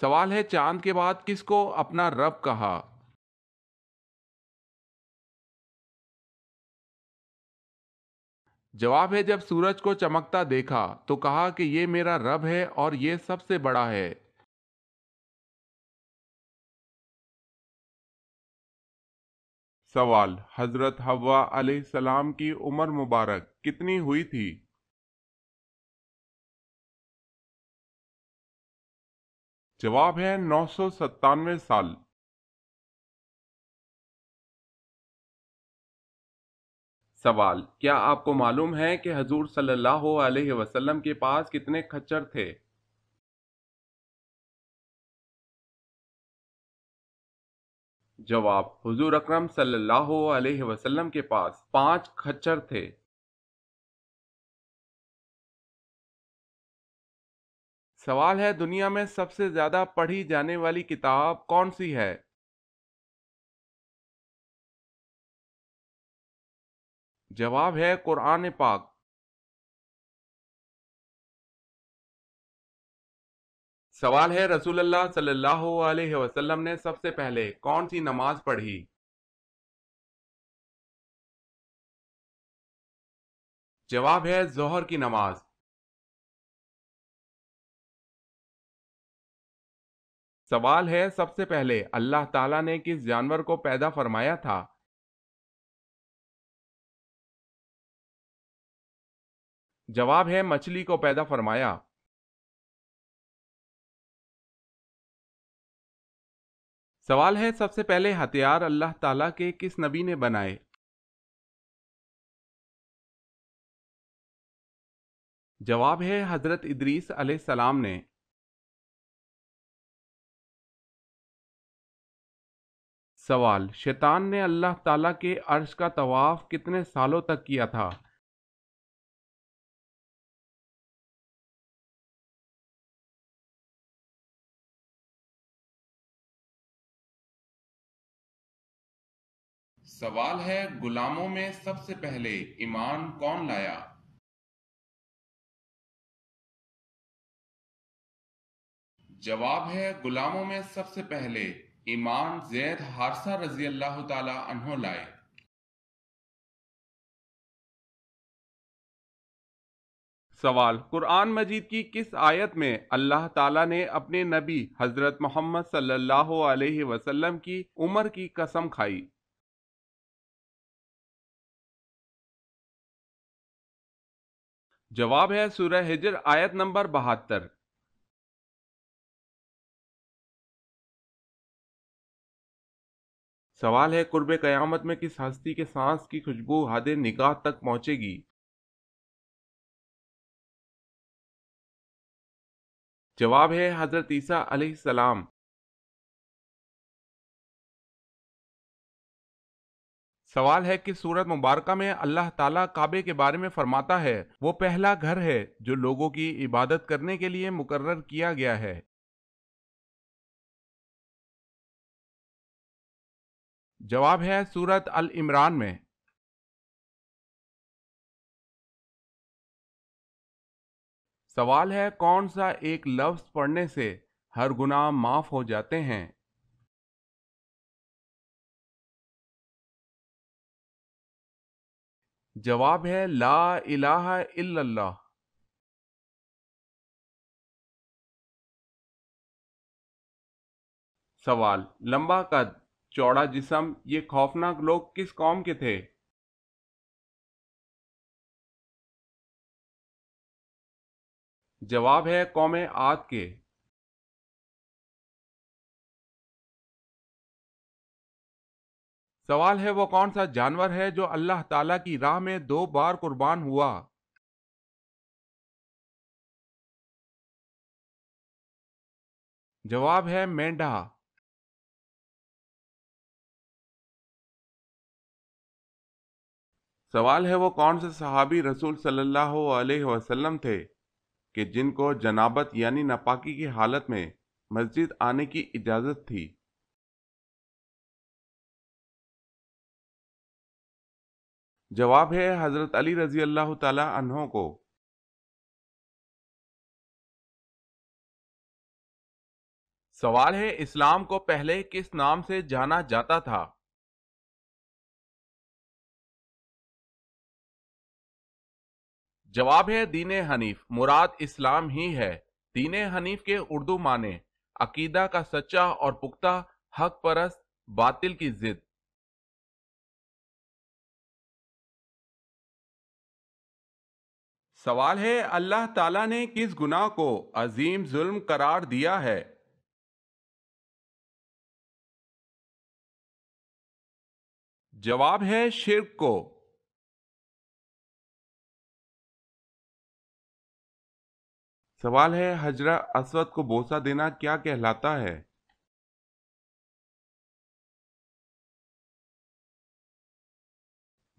سوال ہے چاند کے بعد کس کو اپنا رب کہا؟ جواب ہے جب سورج کو چمکتا دیکھا تو کہا کہ یہ میرا رب ہے اور یہ سب سے بڑا ہے۔ سوال حضرت حوا علیہ السلام کی عمر مبارک کتنی ہوئی تھی؟ جواب ہے 997 سال۔ سوال کیا آپ کو معلوم ہے کہ حضور صلی اللہ علیہ وسلم کے پاس کتنے کھچر تھے؟ جواب حضور اکرم صلی اللہ علیہ وسلم کے پاس 5 کھچر تھے۔ سوال ہے دنیا میں سب سے زیادہ پڑھی جانے والی کتاب کون سی ہے؟ جواب ہے قرآن پاک۔ سوال ہے رسول اللہ صلی اللہ علیہ وسلم نے سب سے پہلے کون سی نماز پڑھی؟ جواب ہے ظہر کی نماز۔ سوال ہے سب سے پہلے اللہ تعالیٰ نے کس جانور کو پیدا فرمایا تھا؟ جواب ہے مچھلی کو پیدا فرمایا۔ سوال ہے سب سے پہلے ہتھیار اللہ تعالیٰ کے کس نبی نے بنائے؟ جواب ہے حضرت ادریس علیہ السلام نے۔ سوال شیطان نے اللہ تعالیٰ کے عرش کا طواف کتنے سالوں تک کیا تھا؟ سوال ہے غلاموں میں سب سے پہلے ایمان کون لایا؟ جواب ہے غلاموں میں سب سے پہلے ایمان زید حارثہ رضی اللہ تعالی عنہ لائے۔ سوال قرآن مجید کی کس آیت میں اللہ تعالیٰ نے اپنے نبی حضرت محمد صلی اللہ علیہ وسلم کی عمر کی قسم کھائی؟ جواب ہے سورہ ہجر آیت نمبر 72۔ سوال ہے قرب قیامت میں کس ہستی کے سانس کی خوشبو حد نگاہ تک پہنچے گی؟ جواب ہے حضرت عیسیٰ علیہ السلام۔ سوال ہے کہ سورت مبارکہ میں اللہ تعالیٰ کعبے کے بارے میں فرماتا ہے وہ پہلا گھر ہے جو لوگوں کی عبادت کرنے کے لیے مقرر کیا گیا ہے۔ جواب ہے سورت ال عمران میں۔ سوال ہے کون سا ایک لفظ پڑھنے سے ہر گناہ معاف ہو جاتے ہیں؟ جواب ہے لا الہ الا اللہ۔ سوال لمبا قد چوڑا جسم یہ خوفناک لوگ کس قوم کے تھے؟ جواب ہے قوم عاد کے۔ سوال ہے وہ کون سا جانور ہے جو اللہ تعالیٰ کی راہ میں 2 بار قربان ہوا؟ جواب ہے مینڈھا۔ سوال ہے وہ کون سے صحابی رسول صلی اللہ علیہ وسلم تھے کہ جن کو جنابت یعنی ناپاکی کی حالت میں مسجد آنے کی اجازت تھی؟ جواب ہے حضرت علی رضی اللہ تعالی عنہ کو۔ سوال ہے، اسلام کو پہلے کس نام سے جانا جاتا تھا؟ جواب ہے دین حنیف، مراد اسلام ہی ہے۔ دین حنیف کے اردو معنی عقیدہ کا سچا اور پختہ، حق پرست، باطل کی ضد۔ سوال ہے، اللہ تعالیٰ نے کس گناہ کو عظیم ظلم قرار دیا ہے؟ جواب ہے شرک کو۔ سوال ہے، حجرہ اسود کو بوسہ دینا کیا کہلاتا ہے؟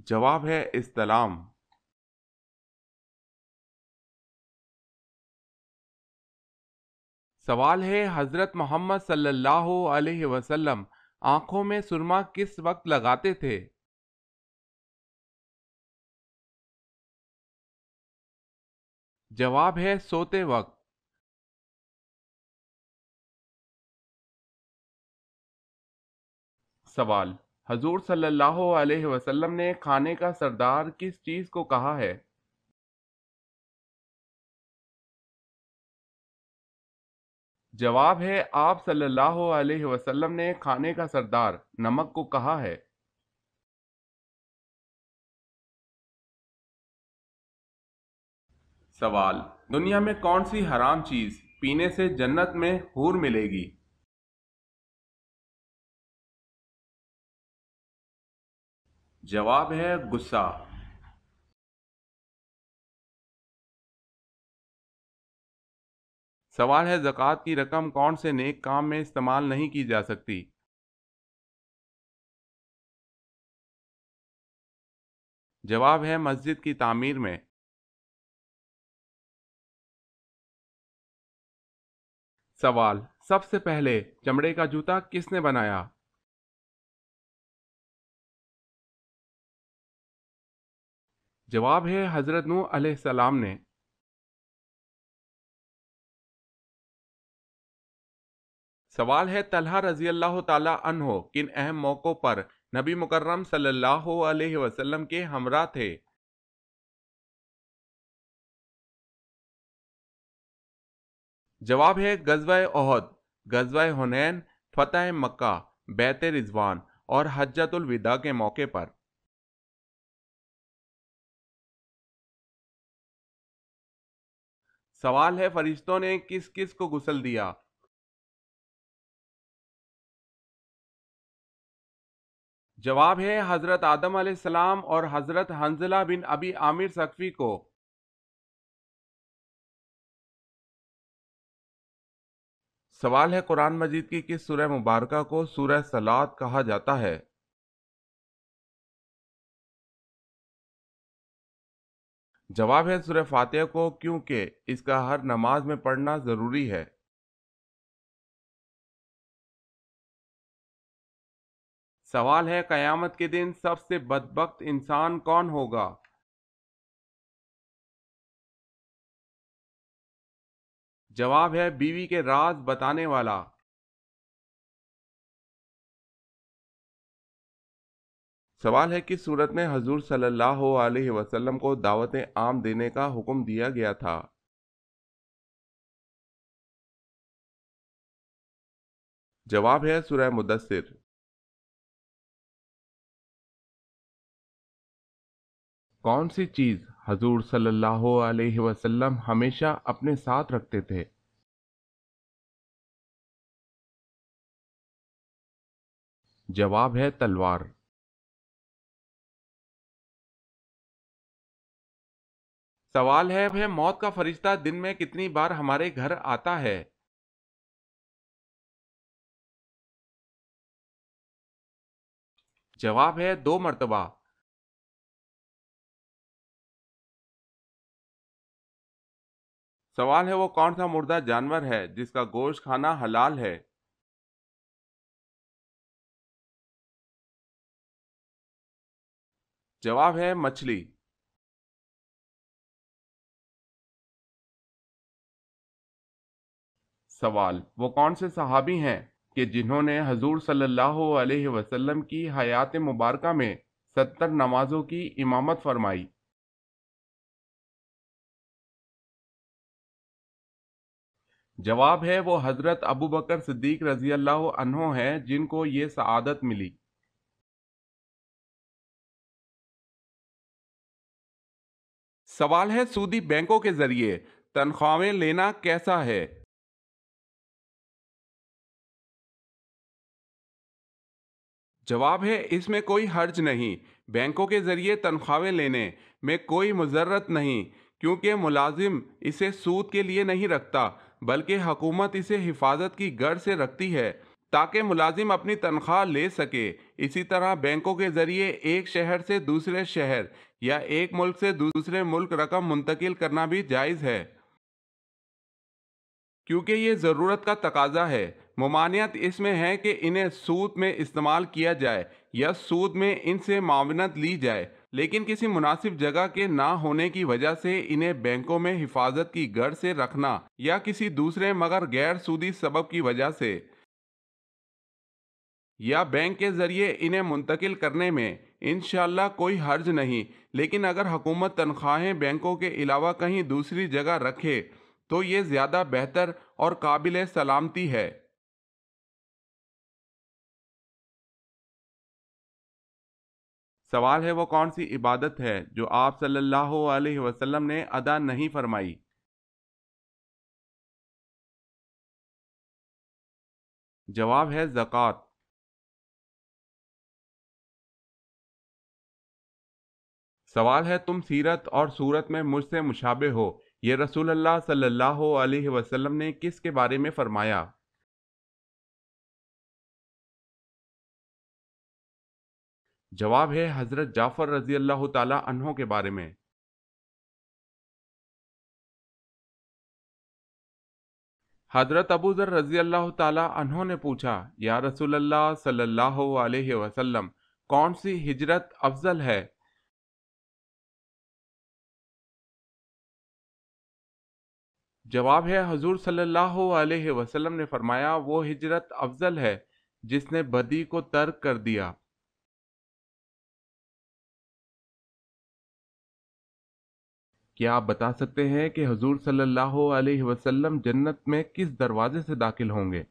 جواب ہے استلام۔ سوال ہے، حضرت محمد صلی اللہ علیہ وسلم آنکھوں میں سرما کس وقت لگاتے تھے؟ جواب ہے سوتے وقت۔ سوال، حضور صلی اللہ علیہ وسلم نے کھانے کا سردار کس چیز کو کہا ہے؟ جواب ہے آپ صلی اللہ علیہ وسلم نے کھانے کا سردار نمک کو کہا ہے۔ سوال، دنیا میں کون سی حرام چیز پینے سے جنت میں حور ملے گی؟ جواب ہے غصہ۔ سوال ہے، زکوٰۃ کی رقم کون سے نیک کام میں استعمال نہیں کی جا سکتی؟ جواب ہے مسجد کی تعمیر میں۔ سوال، سب سے پہلے چمڑے کا جوتا کس نے بنایا؟ جواب ہے حضرت نوح علیہ السلام نے۔ سوال ہے، طلحہ رضی اللہ تعالی عنہ کن اہم موقعوں پر نبی مکرم صلی اللہ علیہ وسلم کے ہمراہ تھے؟ جواب ہے غزوہ احد، غزوہ حنین، فتح مکہ، بیعت رضوان اور حجۃ الوداع کے موقع پر۔ سوال ہے، فرشتوں نے کس کس کو غسل دیا؟ جواب ہے حضرت آدم علیہ السلام اور حضرت حنظلہ بن ابی عامر ثقفی کو۔ سوال ہے، قرآن مجید کی کس سورہ مبارکہ کو سورہ صلاۃ کہا جاتا ہے؟ جواب ہے سورہ فاتحہ کو، کیونکہ اس کا ہر نماز میں پڑھنا ضروری ہے۔ سوال ہے، قیامت کے دن سب سے بدبخت انسان کون ہوگا؟ جواب ہے بیوی کے راز بتانے والا۔ سوال ہے، کس صورت میں حضور صلی اللہ علیہ وسلم کو دعوت عام دینے کا حکم دیا گیا تھا؟ جواب ہے سورہ مدثر۔ کون سی چیز حضور صلی اللہ علیہ وسلم ہمیشہ اپنے ساتھ رکھتے تھے؟ جواب ہے تلوار۔ سوال ہے موت کا فرشتہ دن میں کتنی بار ہمارے گھر آتا ہے؟ جواب ہے 2 مرتبہ۔ سوال ہے، وہ کون سا مردہ جانور ہے جس کا گوشت کھانا حلال ہے؟ جواب ہے مچھلی۔ سوال: وہ کون سے صحابی ہیں کہ جنہوں نے حضور صلی اللہ علیہ وسلم کی حیات مبارکہ میں 70 نمازوں کی امامت فرمائی؟ جواب ہے وہ حضرت ابو بکر صدیق رضی اللہ عنہ ہیں جن کو یہ سعادت ملی۔ سوال ہے سودی بینکوں کے ذریعے تنخواہیں لینا کیسا ہے؟ جواب ہے اس میں کوئی حرج نہیں۔ بینکوں کے ذریعے تنخواہیں لینے میں کوئی مضرت نہیں، کیونکہ ملازم اسے سود کے لیے نہیں رکھتا بلکہ حکومت اسے حفاظت کی غرض سے رکھتی ہے تاکہ ملازم اپنی تنخواہ لے سکے۔ اسی طرح بینکوں کے ذریعے ایک شہر سے دوسرے شہر یا ایک ملک سے دوسرے ملک رقم منتقل کرنا بھی جائز ہے، کیونکہ یہ ضرورت کا تقاضا ہے۔ ممانعت اس میں ہے کہ انہیں سود میں استعمال کیا جائے یا سود میں ان سے معاونت لی جائے، لیکن کسی مناسب جگہ کے نہ ہونے کی وجہ سے انہیں بینکوں میں حفاظت کی غرض سے رکھنا یا کسی دوسرے مگر غیر سودی سبب کی وجہ سے یا بینک کے ذریعے انہیں منتقل کرنے میں انشاءاللہ کوئی حرج نہیں، لیکن اگر حکومت تنخواہیں بینکوں کے علاوہ کہیں دوسری جگہ رکھے تو یہ زیادہ بہتر اور قابل سلامتی ہے۔ سوال ہے وہ کون سی عبادت ہے جو آپ صلی اللہ علیہ وسلم نے ادا نہیں فرمائی؟ جواب ہے زکوٰۃ۔ سوال ہے تم سیرت اور صورت میں مجھ سے مشابہ ہو، یہ رسول اللہ صلی اللہ علیہ وسلم نے کس کے بارے میں فرمایا؟ جواب ہے حضرت جعفر رضی اللہ تعالی عنہ کے بارے میں۔ حضرت ابو ذر رضی اللہ تعالی عنہ نے پوچھا، یا رسول اللہ صلی اللہ علیہ وسلم، کون سی ہجرت افضل ہے؟ جواب ہے حضور صلی اللہ علیہ وسلم نے فرمایا، وہ ہجرت افضل ہے جس نے بدی کو ترک کر دیا۔ کیا آپ بتا سکتے ہیں کہ حضور صلی اللہ علیہ وسلم جنت میں کس دروازے سے داخل ہوں گے؟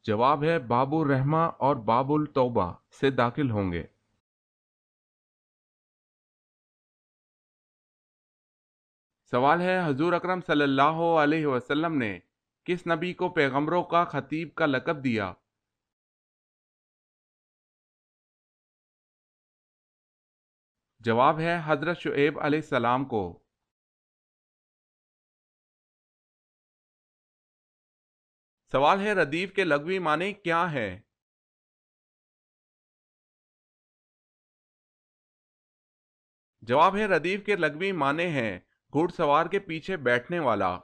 جواب ہے باب الرحمہ اور باب التوبہ سے داخل ہوں گے۔ سوال ہے حضور اکرم صلی اللہ علیہ وسلم نے کس نبی کو پیغمبروں کا خطیب کا لقب دیا؟ جواب ہے حضرت شعیب علیہ السلام کو۔ سوال ہے ردیف کے لغوی معنی کیا ہے؟ جواب ہے ردیف کے لغوی معنی ہیں گھڑ سوار کے پیچھے بیٹھنے والا۔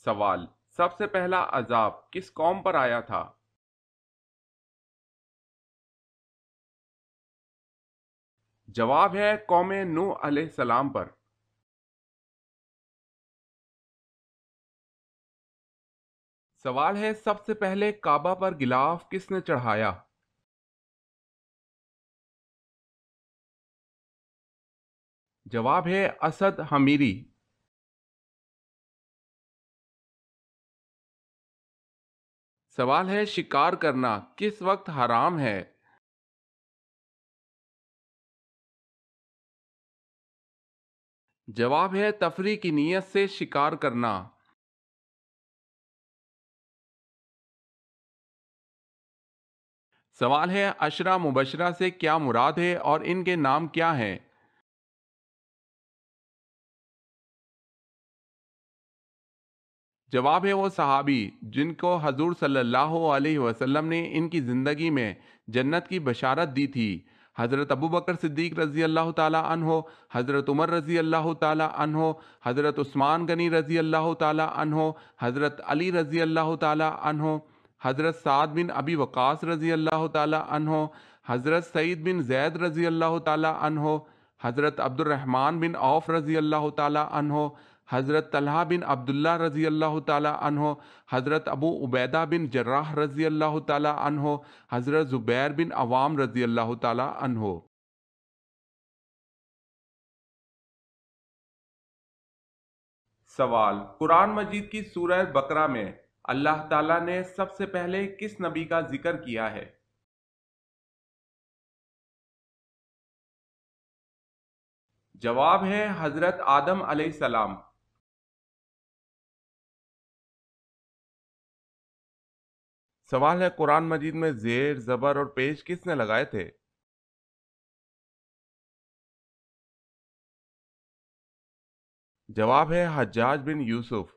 سوال: سب سے پہلا عذاب کس قوم پر آیا تھا؟ جواب ہے قوم نوح علیہ السلام پر۔ سوال ہے سب سے پہلے کعبہ پر غلاف کس نے چڑھایا؟ جواب ہے اسد حمیری۔ سوال ہے شکار کرنا کس وقت حرام ہے؟ جواب ہے تفریح کی نیت سے شکار کرنا۔ سوال ہے عشرہ مبشرہ سے کیا مراد ہے اور ان کے نام کیا ہیں؟ جواب ہے وہ صحابی جن کو حضور صلی اللہ علیہ وسلم نے ان کی زندگی میں جنت کی بشارت دی تھی۔ حضرت ابو بکر صدیق رضی اللہ تعالی عنہ، حضرت عمر رضی اللہ تعالی عنہ، حضرت عثمان غنی رضی اللہ تعالی عنہ، حضرت علی رضی اللہ تعالی عنہ، حضرت سعد بن ابی وقاص رضی اللہ تعالی عنہ، حضرت سعید بن زید رضی اللہ تعالی عنہ، حضرت عبد الرحمن بن عوف رضی اللہ تعالی عنہ، حضرت طلحہ بن عبداللہ رضی اللہ تعالی عنہ، حضرت ابو عبیدہ بن جراح رضی اللہ تعالی عنہ، حضرت زبیر بن عوام رضی اللہ تعالی عنہ۔ سوال: قرآن مجید کی سورہ بقرہ میں اللہ تعالیٰ نے سب سے پہلے کس نبی کا ذکر کیا ہے؟ جواب ہے حضرت آدم علیہ السلام۔ سوال ہے قرآن مجید میں زیر، زبر اور پیش کس نے لگائے تھے؟ جواب ہے حجاج بن یوسف۔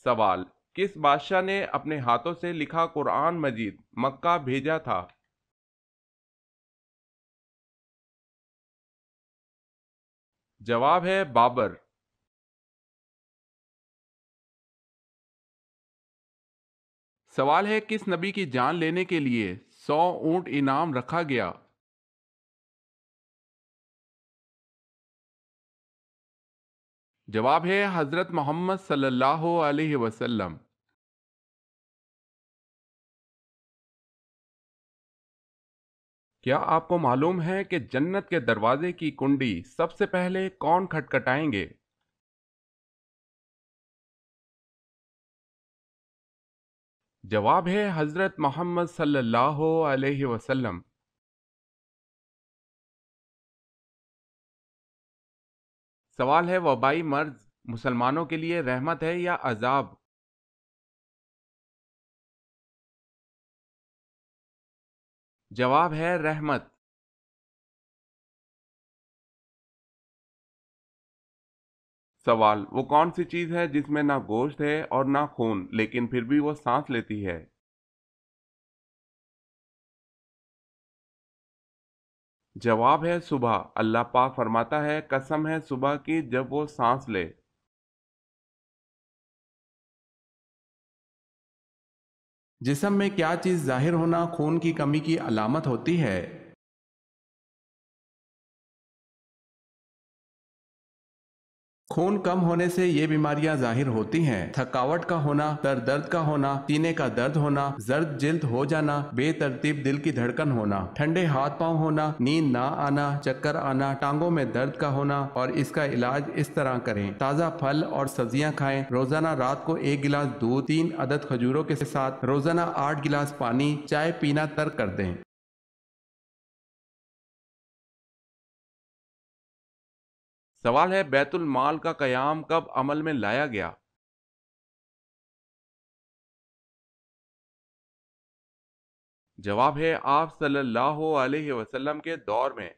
سوال: کس بادشاہ نے اپنے ہاتھوں سے لکھا قرآن مجید مکہ بھیجا تھا؟ جواب ہے بابر۔ سوال ہے کس نبی کی جان لینے کے لیے 100 اونٹ انعام رکھا گیا؟ جواب ہے حضرت محمد صلی اللہ علیہ وسلم۔ کیا آپ کو معلوم ہے کہ جنت کے دروازے کی کنڈی سب سے پہلے کون کھٹکھٹائیں گے؟ جواب ہے حضرت محمد صلی اللہ علیہ وسلم۔ سوال ہے وبائی مرض مسلمانوں کے لیے رحمت ہے یا عذاب؟ جواب ہے رحمت۔ سوال: وہ کون سی چیز ہے جس میں نہ گوشت ہے اور نہ خون لیکن پھر بھی وہ سانس لیتی ہے؟ جواب ہے صبح۔ اللہ پاک فرماتا ہے قسم ہے صبح کی جب وہ سانس لے۔ جسم میں کیا چیز ظاہر ہونا خون کی کمی کی علامت ہوتی ہے؟ خون کم ہونے سے یہ بیماریاں ظاہر ہوتی ہیں: تھکاوٹ کا ہونا، سر درد کا ہونا، سینے کا درد ہونا، زرد جلد ہو جانا، بے ترتیب دل کی دھڑکن ہونا، ٹھنڈے ہاتھ پاؤں ہونا، نیند نہ آنا، چکر آنا، ٹانگوں میں درد کا ہونا۔ اور اس کا علاج اس طرح کریں: تازہ پھل اور سبزیاں کھائیں، روزانہ رات کو 1 گلاس دودھ 3 عدد کھجوروں کے ساتھ، روزانہ 8 گلاس پانی، چائے پینا ترک کر دیں۔ سوال ہے بیت المال کا قیام کب عمل میں لایا گیا؟ جواب ہے آپ صلی اللہ علیہ وسلم کے دور میں۔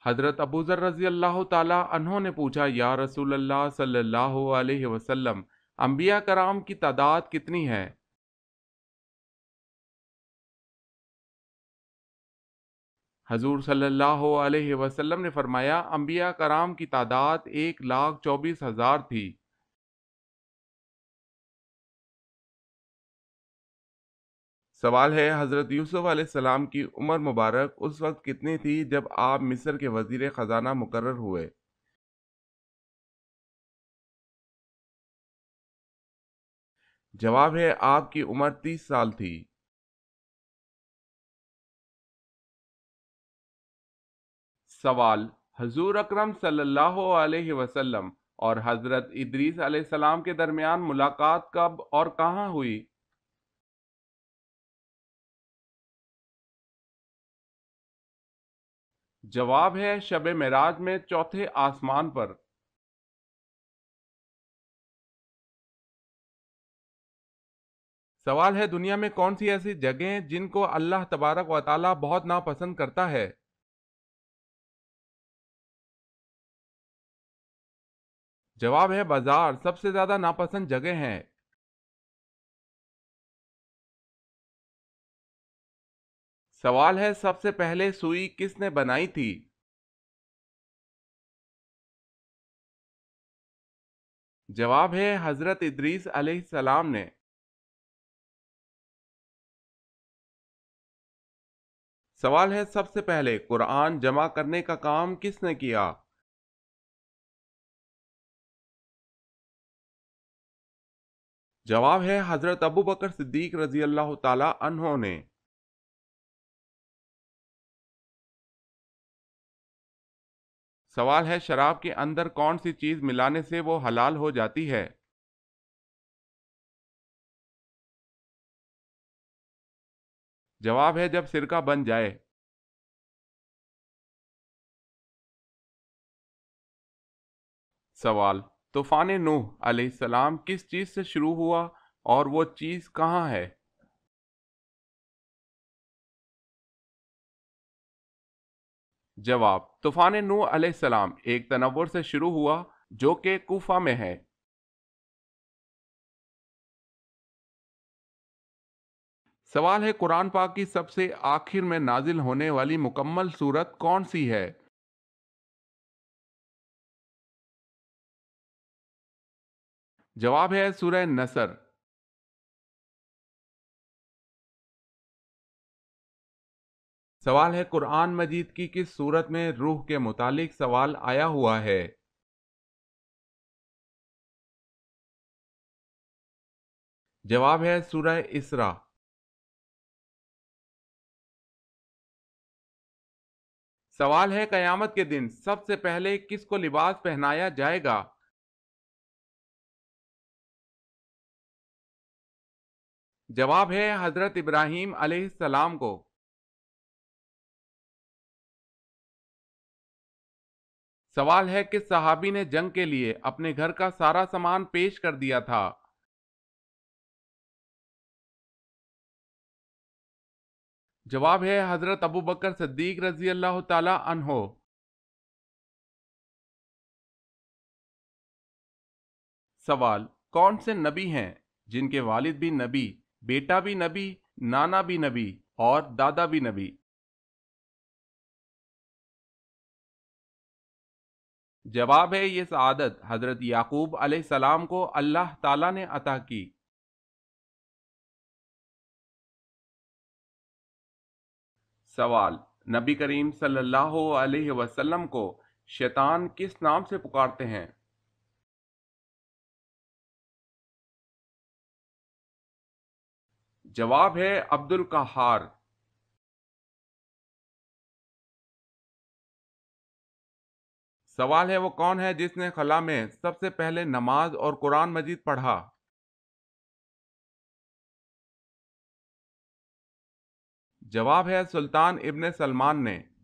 حضرت ابو ذر رضی اللہ تعالی عنہ نے پوچھا یا رسول اللہ صلی اللہ علیہ وسلم، انبیاء کرام کی تعداد کتنی ہے؟ حضور صلی اللہ علیہ وسلم نے فرمایا انبیاء کرام کی تعداد 1,24,000 تھی۔ سوال ہے حضرت یوسف علیہ السلام کی عمر مبارک اس وقت کتنی تھی جب آپ مصر کے وزیر خزانہ مقرر ہوئے؟ جواب ہے آپ کی عمر 30 سال تھی۔ سوال: حضور اکرم صلی اللہ علیہ وسلم اور حضرت ادریس علیہ السلام کے درمیان ملاقات کب اور کہاں ہوئی؟ جواب ہے شب معراج میں چوتھے آسمان پر۔ سوال ہے دنیا میں کون سی ایسی جگہیں جن کو اللہ تبارک و تعالی بہت ناپسند کرتا ہے؟ جواب ہے بازار سب سے زیادہ ناپسند جگہ ہیں۔ سوال ہے سب سے پہلے سوئی کس نے بنائی تھی؟ جواب ہے حضرت ادریس علیہ السلام نے۔ سوال ہے سب سے پہلے قرآن جمع کرنے کا کام کس نے کیا؟ جواب ہے حضرت ابو بکر صدیق رضی اللہ تعالی عنہ نے۔ سوال ہے شراب کے اندر کون سی چیز ملانے سے وہ حلال ہو جاتی ہے؟ جواب ہے جب سرکہ بن جائے۔ سوال، طوفان نوح علیہ السلام کس چیز سے شروع ہوا اور وہ چیز کہاں ہے؟ جواب، طوفان نوح علیہ السلام ایک تنور سے شروع ہوا جو کہ کوفہ میں ہے۔ سوال ہے قرآن پاک کی سب سے آخر میں نازل ہونے والی مکمل سورت کون سی ہے؟ جواب ہے سورہ نصر۔ سوال ہے قرآن مجید کی کس سورت میں روح کے متعلق سوال آیا ہوا ہے؟ جواب ہے سورہ اسراء۔ سوال ہے قیامت کے دن سب سے پہلے کس کو لباس پہنایا جائے گا؟ جواب ہے حضرت ابراہیم علیہ السلام کو۔ سوال ہے کس صحابی نے جنگ کے لیے اپنے گھر کا سارا سامان پیش کر دیا تھا؟ جواب ہے حضرت ابو بکر صدیق رضی اللہ تعالی عنہ۔ سوال، کون سے نبی ہیں جن کے والد بھی نبی، بیٹا بھی نبی، نانا بھی نبی اور دادا بھی نبی؟ جواب ہے یہ سعادت حضرت یعقوب علیہ السلام کو اللہ تعالی نے عطا کی۔ سوال، نبی کریم صلی اللہ علیہ وسلم کو شیطان کس نام سے پکارتے ہیں؟ جواب ہے عبد القہار۔ سوال ہے وہ کون ہے جس نے خلا میں سب سے پہلے نماز اور قرآن مجید پڑھا؟ جواب ہے سلطان ابن سلمان نے۔